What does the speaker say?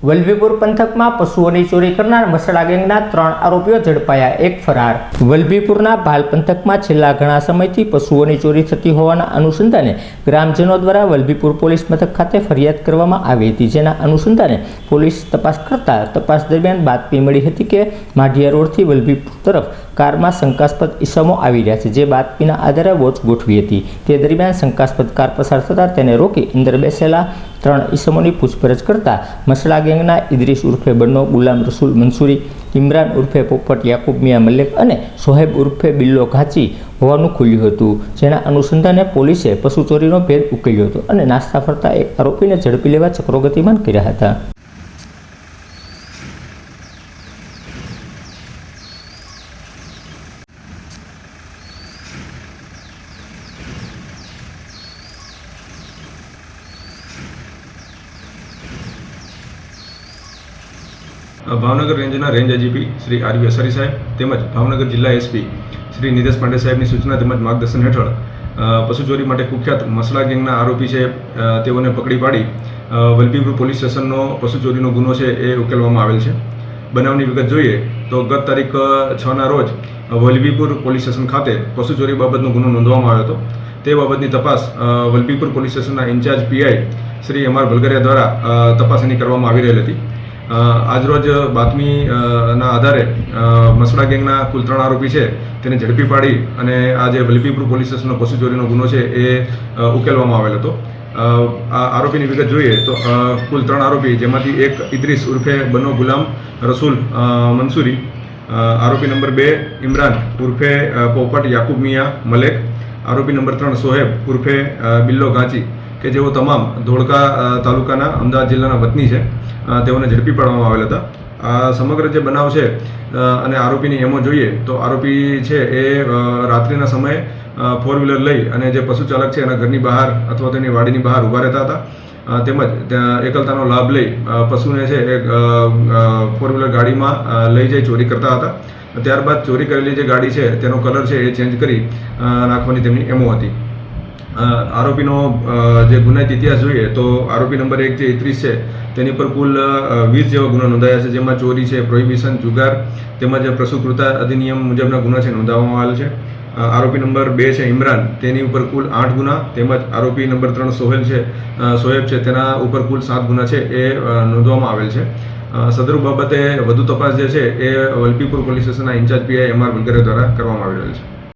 વલભીપુર પંથકમાં પશુઓની ચોરી કરનાર મસળા ગેંગના 3 આરોપીઓ ઝડપાયા, 1 ફરાર। વલભીપુરના ભાલ પંથકમાં છેલ્લા ઘણા સમયથી પશુઓની ચોરી થતી હોવાના અનુસંધાને ગ્રામજનો દ્વારા વલભીપુર પોલીસ મથક ખાતે ફરિયાદ કરવામાં આવી હતી, જેના અનુસંધાને પોલીસ તપાસ કરતા તપાસ દરમિયાન બાતમી મળી હતી કે માઢિયા રોડથી વલભીપુર તરફ કારમાં શંકાસ્પદ ઈસમો આવી રહ્યા છે, જે બાતમીના આધારે વોચ ગોઠવી હતી। તે દરમિયાન શંકાસ્પદ કાર પસાર થતાં તેને રોકી અંદર બેસેલા 3 ઈસમોની પૂછપરછ કરતા મસળા ગેંગના ઇદ્રીસ ઉર્ફે બન્નો, ગુલામ રસૂલ મંસૂરી, ઇમરાન ઉર્ફે પોપટ યાકુબ મિયા મલેક અને સોહેબ ઉર્ફે બિલ્લો ઘાંચી હોવાનું ખુલ્યું હતું, જેના અનુસંધાને પોલીસે પશુ ચોરીનો ભેદ ઉકેલ્યો હતો અને નાસ્તા ફરતા એક આરોપીને ઝડપી લેવા ચક્રો ગતિમાન કર્યા હતા। ભાવનગર રેન્જના રેન્જ આઈજીપી શ્રી આર વી અસારી સાહેબ તેમજ ભાવનગર જિલ્લા એસપી શ્રી નિતેશ પાંડે સાહેબની સૂચના તેમજ માર્ગદર્શન હેઠળ પશુ ચોરી માટે કુખ્યાત મસળા ગેંગના આરોપી છે તેઓને પકડી પાડી વલભીપુર પોલીસ સ્ટેશનનો પશુ ચોરીનો ગુનો છે એ ઉકેલવામાં આવેલ છે। બનાવની વિગત જોઈએ તો ગત તારીખ 6ના રોજ વલભીપુર પોલીસ સ્ટેશન ખાતે પશુ ચોરી બાબતનો ગુનો નોંધવામાં આવ્યો હતો। તે બાબતની તપાસ વલભીપુર પોલીસ સ્ટેશનના incharge P I Shri M R Bhalgariya દ્વારા તપાસ એની કરવામાં આવી રહેલી હતી। આજરોજ બાતમીના આધારે મસળા ગેંગના કુલ 3 આરોપી છે તેને ઝડપી પાડી અને આ જે વલભીપુર પોલીસ સ્ટેશનનો પશુ ચોરીનો ગુનો છે એ ઉકેલવામાં આવેલ હતો। આ આરોપીની વિગત જોઈએ તો કુલ 3 આરોપી, જેમાંથી એક ઇદ્રીસ ઉર્ફે બન્નો ગુલામ રસૂલ મંસૂરી, આરોપી નંબર 2 ઇમરાન ઉર્ફે પોપટ યાકુબ મિયા મલેક, આરોપી નંબર 3 સોહેબ ઉર્ફે બિલ્લો ઘાંચી કે જેઓ તમામ ધોળકા તાલુકાના અમદાવાદ જિલ્લાના વતની છે, તેઓને ઝડપી પાડવામાં આવેલ હતા। આ સમગ્ર જે બનાવ છે અને આરોપીની એમો જોઈએ તો આરોપી છે એ રાત્રિના સમયે 4 વ્હીલર લઈ અને જે પશુ ચાલક છે એના ઘરની બહાર અથવા તેની વાડીની બહાર ઊભા રહેતા હતા, તેમજ એકલતાનો લાભ લઈ પશુને છે એ 4 વ્હીલર ગાડીમાં લઈ જઈ ચોરી કરતા હતા। ત્યારબાદ ચોરી કરેલી જે ગાડી છે તેનો કલર છે એ ચેન્જ કરી નાખવાની તેમની એમો હતી। આરોપીનો જે ગુનાહિત ઇતિહાસ જોઈએ તો આરોપી નંબર 1 જે ઇદ્રીસ છે તેની પર કુલ 20 જેવા ગુના નોંધાયા છે, જેમાં ચોરી છે, પ્રોહિબિશન, જુગાર તેમજ પ્રસુકૃતા અધિનિયમ મુજબના ગુના છે નોંધાવવામાં આવેલ છે। આરોપી નંબર 2 છે ઇમરાન, તેની ઉપર કુલ 8 ગુના તેમજ આરોપી નંબર 3 સોહેબ છે તેના ઉપર કુલ 7 ગુના છે એ નોંધવામાં આવેલ છે। સદરૂપ બાબતે વધુ તપાસ જે છે એ વલભીપુર પોલીસ સ્ટેશનના ઇન્ચાર્જ પીઆઈ એમ આર ભલગરિયા દ્વારા કરવામાં આવી રહેલ છે।